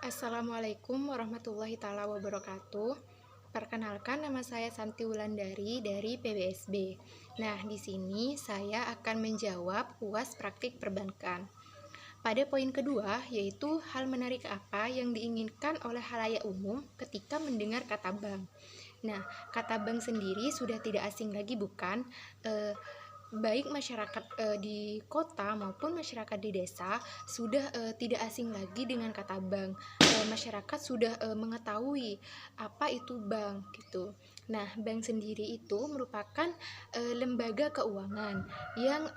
Assalamualaikum warahmatullahi taala wabarakatuh. Perkenalkan, nama saya Santi Wulandari dari PBSB. Nah, di sini saya akan menjawab UAS praktik perbankan. Pada poin kedua, yaitu hal menarik apa yang diinginkan oleh khalayak umum ketika mendengar kata bank. Nah, kata bank sendiri sudah tidak asing lagi, bukan? Baik masyarakat di kota maupun masyarakat di desa sudah tidak asing lagi dengan kata bank. Masyarakat sudah mengetahui apa itu bank gitu. Nah, bank sendiri itu merupakan lembaga keuangan yang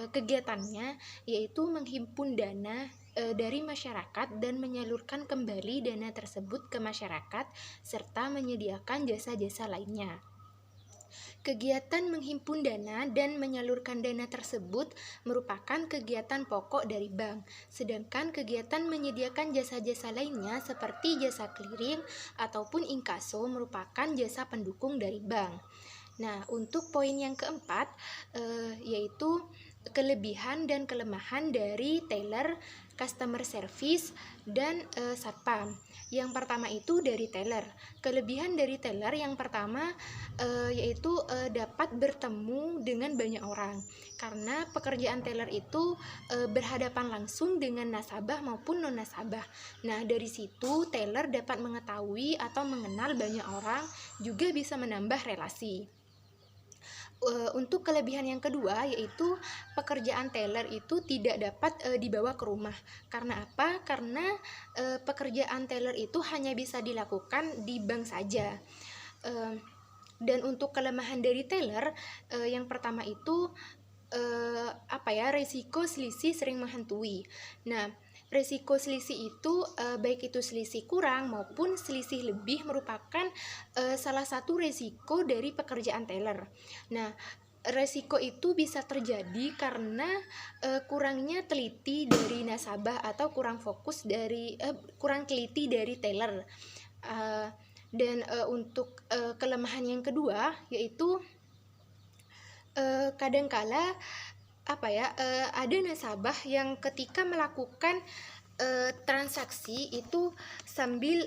kegiatannya yaitu menghimpun dana dari masyarakat dan menyalurkan kembali dana tersebut ke masyarakat serta menyediakan jasa-jasa lainnya. Kegiatan menghimpun dana dan menyalurkan dana tersebut merupakan kegiatan pokok dari bank, sedangkan kegiatan menyediakan jasa-jasa lainnya seperti jasa clearing ataupun inkaso merupakan jasa pendukung dari bank. Nah, untuk poin yang keempat, yaitu kelebihan dan kelemahan dari teller, customer service, dan satpam. Yang pertama itu dari teller. Kelebihan dari teller yang pertama yaitu dapat bertemu dengan banyak orang. Karena pekerjaan teller itu berhadapan langsung dengan nasabah maupun non-nasabah. Nah, dari situ teller dapat mengetahui atau mengenal banyak orang, juga bisa menambah relasi. Untuk kelebihan yang kedua yaitu pekerjaan teller itu tidak dapat dibawa ke rumah. Karena apa? Karena pekerjaan teller itu hanya bisa dilakukan di bank saja. Dan untuk kelemahan dari teller yang pertama itu resiko selisih sering menghantui. Nah, resiko selisih itu baik itu selisih kurang maupun selisih lebih merupakan salah satu resiko dari pekerjaan teller. Nah, resiko itu bisa terjadi karena kurangnya teliti dari nasabah atau kurang teliti dari teller. Untuk kelemahan yang kedua yaitu kadangkala ada nasabah yang ketika melakukan transaksi itu sambil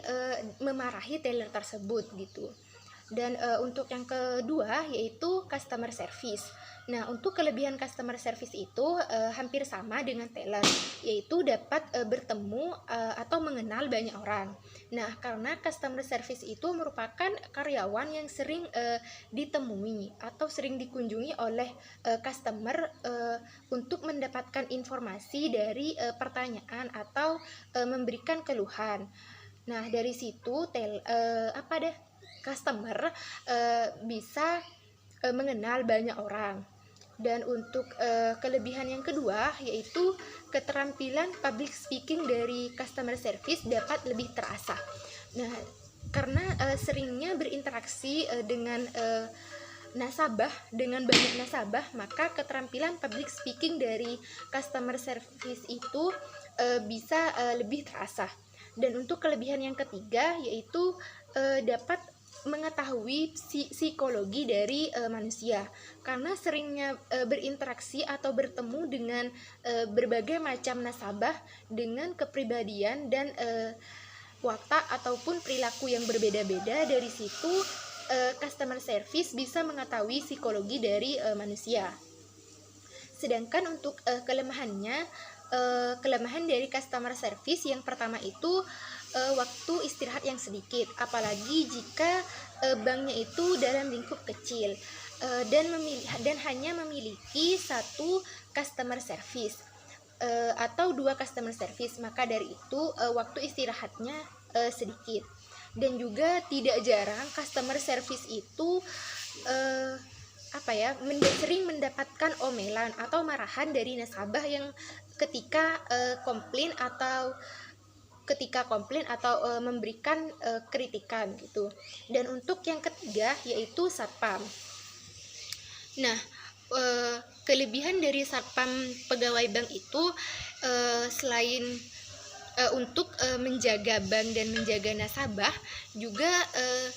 memarahi teller tersebut gitu. Dan untuk yang kedua yaitu customer service. Nah, untuk kelebihan customer service itu hampir sama dengan teller, yaitu dapat bertemu atau mengenal banyak orang. Nah, karena customer service itu merupakan karyawan yang sering ditemui atau sering dikunjungi oleh customer untuk mendapatkan informasi dari pertanyaan atau memberikan keluhan. Nah, dari situ customer bisa mengenal banyak orang. Dan untuk kelebihan yang kedua yaitu keterampilan public speaking dari customer service dapat lebih terasah. Nah, karena seringnya berinteraksi dengan banyak nasabah, maka keterampilan public speaking dari customer service itu bisa lebih terasah. Dan untuk kelebihan yang ketiga yaitu dapat mengetahui psikologi dari manusia, karena seringnya berinteraksi atau bertemu dengan berbagai macam nasabah dengan kepribadian dan watak ataupun perilaku yang berbeda-beda. Dari situ customer service bisa mengetahui psikologi dari manusia. Sedangkan untuk kelemahan dari customer service yang pertama itu waktu istirahat yang sedikit, apalagi jika banknya itu dalam lingkup kecil dan hanya memiliki satu customer service atau dua customer service, maka dari itu waktu istirahatnya sedikit. Dan juga tidak jarang customer service itu sering mendapatkan omelan atau marahan dari nasabah yang ketika komplain atau memberikan kritikan gitu. Dan untuk yang ketiga yaitu satpam. Nah, kelebihan dari satpam pegawai bank itu selain untuk menjaga bank dan menjaga nasabah, juga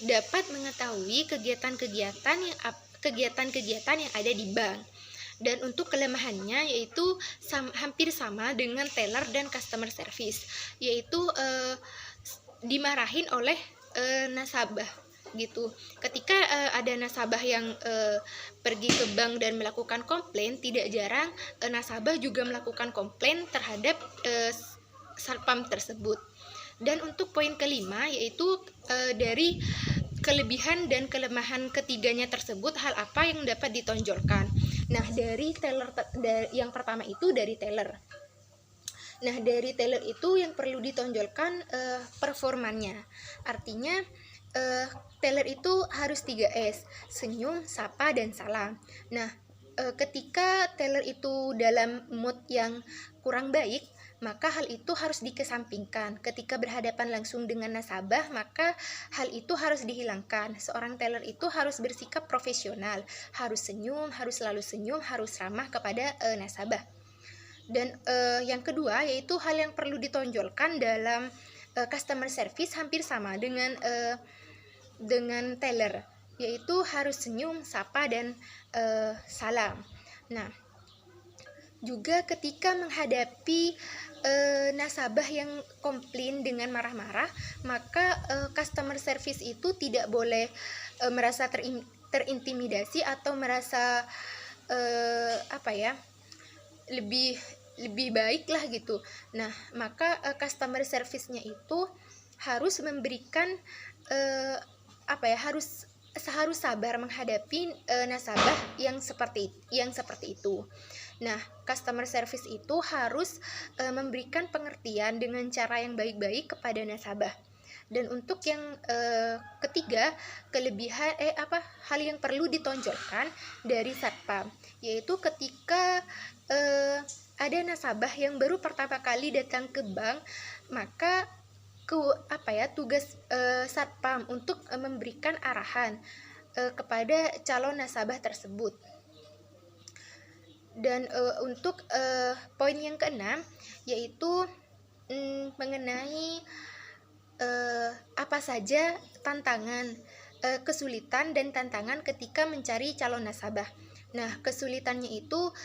dapat mengetahui kegiatan-kegiatan yang ada di bank. Dan untuk kelemahannya yaitu hampir sama dengan teller dan customer service, yaitu dimarahin oleh nasabah gitu. Ketika ada nasabah yang pergi ke bank dan melakukan komplain, tidak jarang nasabah juga melakukan komplain terhadap satpam tersebut. Dan untuk poin kelima yaitu dari kelebihan dan kelemahan ketiganya tersebut, hal apa yang dapat ditonjolkan. Nah, dari teller yang pertama itu dari teller. Nah, dari teller itu yang perlu ditonjolkan performanya. Artinya teller itu harus 3S, senyum, sapa, dan salam. Nah, ketika teller itu dalam mood yang kurang baik, maka hal itu harus dikesampingkan. Ketika berhadapan langsung dengan nasabah, maka hal itu harus dihilangkan. Seorang teller itu harus bersikap profesional, harus senyum, harus selalu senyum, harus ramah kepada nasabah. Dan yang kedua yaitu hal yang perlu ditonjolkan dalam customer service hampir sama dengan teller, yaitu harus senyum, sapa, dan salam. Nah, juga ketika menghadapi nasabah yang komplain dengan marah-marah, maka customer service itu tidak boleh merasa terintimidasi atau merasa lebih baik lah gitu. Nah, maka customer service-nya itu harus memberikan harus sabar menghadapi nasabah yang seperti itu. Nah, customer service itu harus memberikan pengertian dengan cara yang baik-baik kepada nasabah. Dan untuk yang ketiga, hal yang perlu ditonjolkan dari satpam, yaitu ketika ada nasabah yang baru pertama kali datang ke bank, maka tugas satpam untuk memberikan arahan kepada calon nasabah tersebut. Dan untuk poin yang keenam yaitu mengenai apa saja tantangan, kesulitan dan tantangan ketika mencari calon nasabah. Nah, kesulitannya itu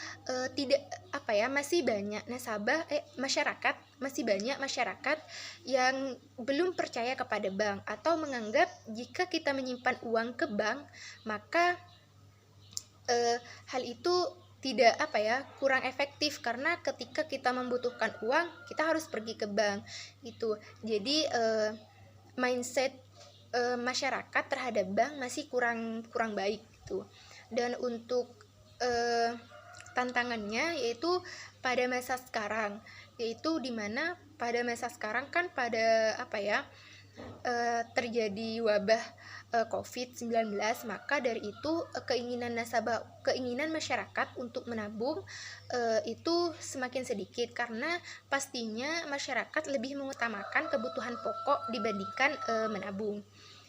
masih banyak masyarakat yang belum percaya kepada bank atau menganggap jika kita menyimpan uang ke bank, maka hal itu tidak kurang efektif karena ketika kita membutuhkan uang kita harus pergi ke bank gitu. Jadi mindset masyarakat terhadap bank masih kurang baik gitu. Dan untuk tantangannya yaitu pada masa sekarang, yaitu dimana pada masa sekarang kan terjadi wabah COVID-19, maka dari itu keinginan masyarakat untuk menabung itu semakin sedikit karena pastinya masyarakat lebih mengutamakan kebutuhan pokok dibandingkan menabung.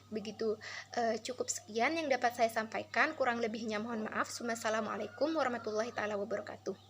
Begitu. Cukup sekian yang dapat saya sampaikan, kurang lebihnya mohon maaf. Wassalamualaikum warahmatullahi taala wabarakatuh.